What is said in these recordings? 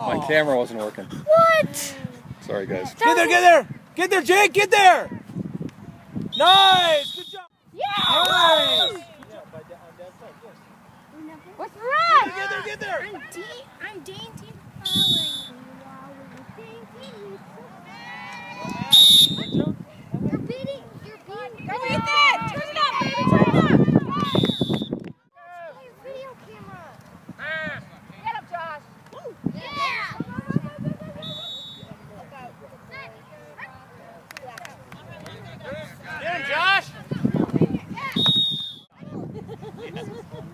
My camera wasn't working. What? Sorry, guys. Get there, get there! Get there, Jake, get there! Nice! Good job! Yeah! Nice! What's wrong? Get there, get there! I'm dainty. You're beating. Go beat that! Turn it up, baby, turn it up! Video camera. Get him, Josh. Yeah! Get him, Josh!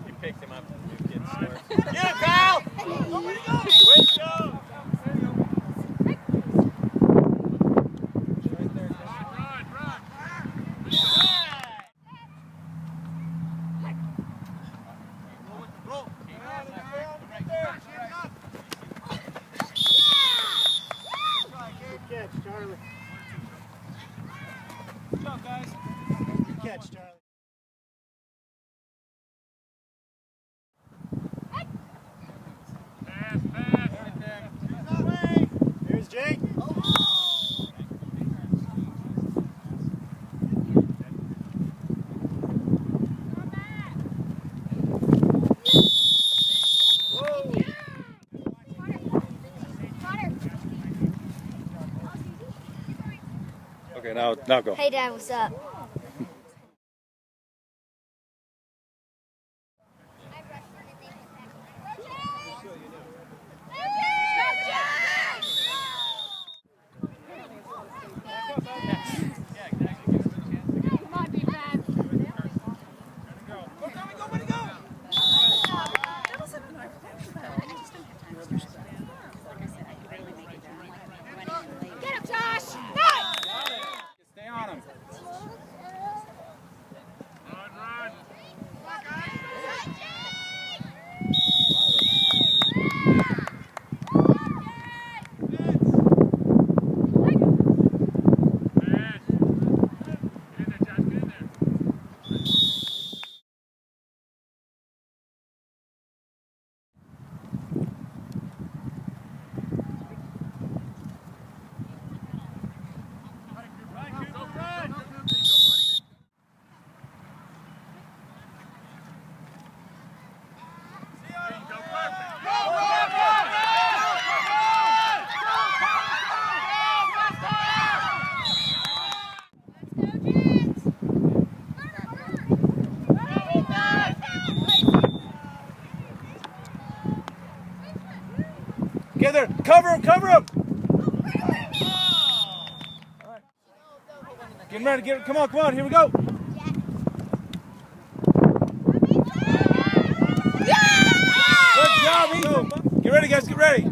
He picked him up. Get him, Kyle! Way to go! Good catch, Charlie. Good job, guys. Good catch, Charlie. Here's Jake. Okay, now go. Hey, Dad, what's up? Get there! Cover him! Cover him! Get him ready! Get him! Come on! Come on! Here we go! Good job, Ethan! Get ready, guys! Get ready!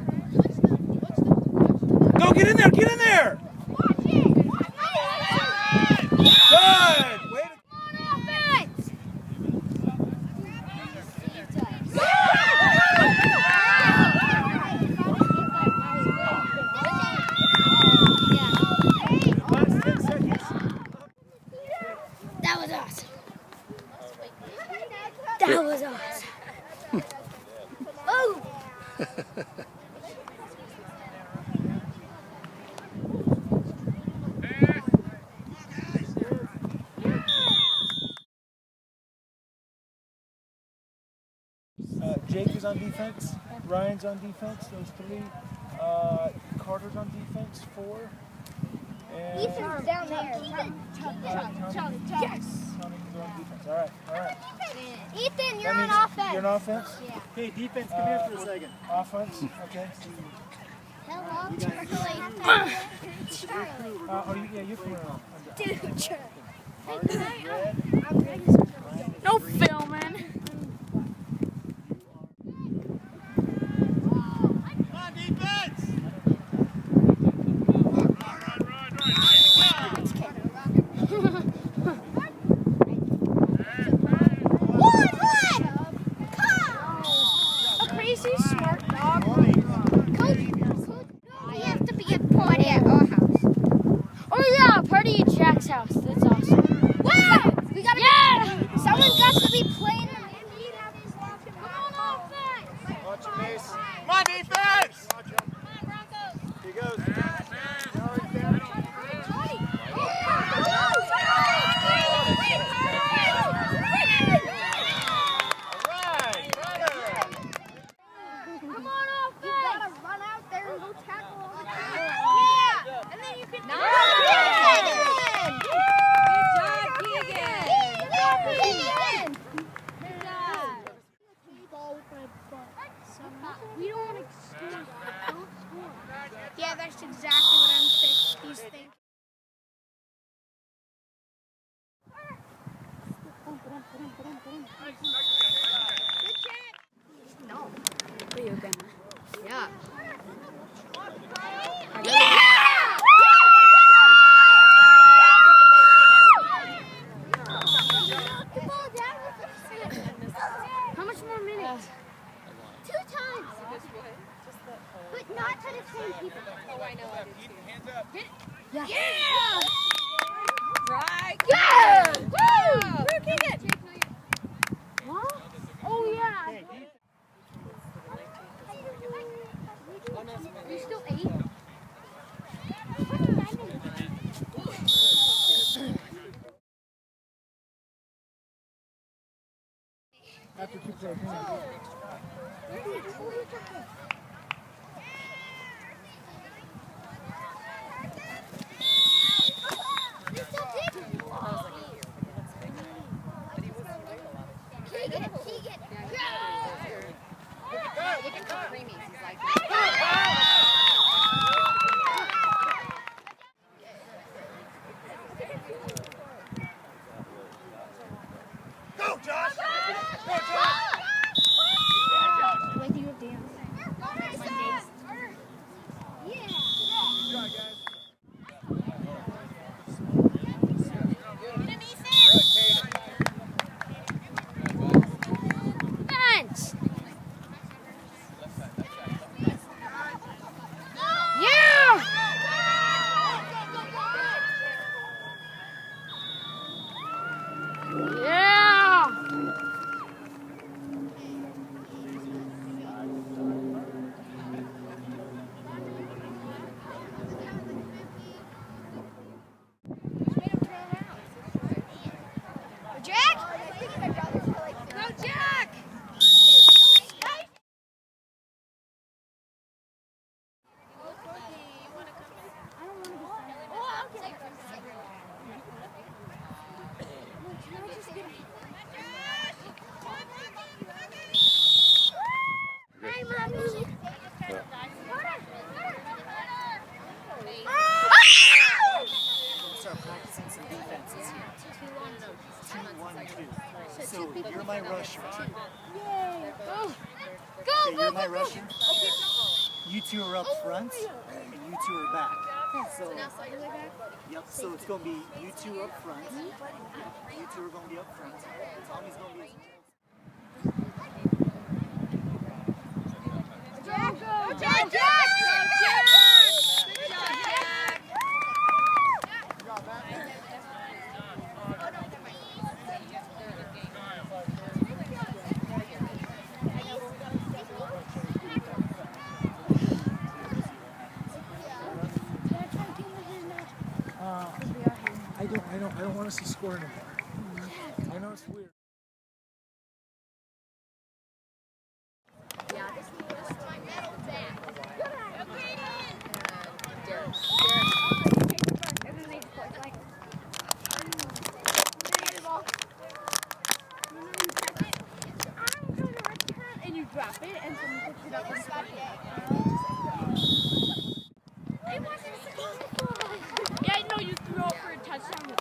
Go! Get in there! Get in there! Good! Wait. That was awesome. That was awesome. Oh! Jake is on defense. Ryan's on defense. Those three. Carter's on defense. 4. And Ethan's down there. Yes. All right, all right. Ethan, you're on offense. You're on offense? Yeah. Hey, defense, come here for a second. Offense, okay. Hello, You're coming on. No filming. Come on, defense! Smart dog. Coach, we have to be a party at our house. Oh yeah, a party at Jack's house. That's awesome. Wow! We gotta someone got to be playing. Come on, offense! Watch your base. Come on, defense! No. Yeah. How much more minutes? 2 times. But not to the same people. Oh, I know. I do too. Hands up. Yeah. Yeah! Right. Yeah! Woo! Who kick it? Huh? Oh, yeah. You still 8? After 2 plays. Looking for creamies. He's like, Go, Josh! Go, Josh! Wait, do you have dance? Bench! Yeah! Yeah! Jack? Go, Jack! Hi, Mommy. Start practicing some defenses here. 2-1-2. So you're my rusher. Go, Okay, go, you're my go, rusher. You 2 are up front, and you 2 are back. So, yep. So it's gonna be you 2 up front. You 2 are gonna be up front. Tommy's gonna be. Jack, go, Jack! Jack! Good job, Jack! I don't want us to score anymore. I know it's weird. Yeah, this time metal back. And you drop it, and someone picks it up and stuff it. It wasn't supposed to fly. Yeah, I know you throw it for a touchdown.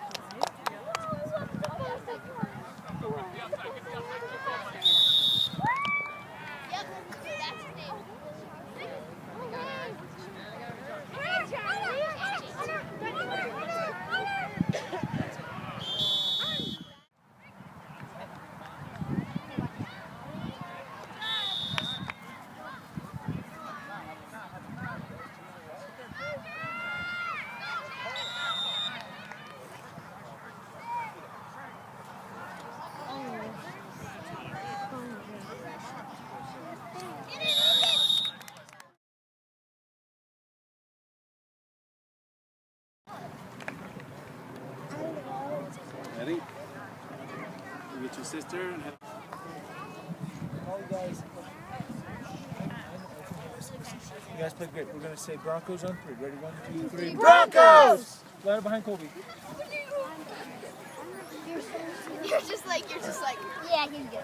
Ready? You get your sister and have. All you guys. You guys play great. We're gonna say Broncos on 3. Ready? 1, 2, 3. Broncos! Ladder behind Colby. You're just like, Yeah, you're good.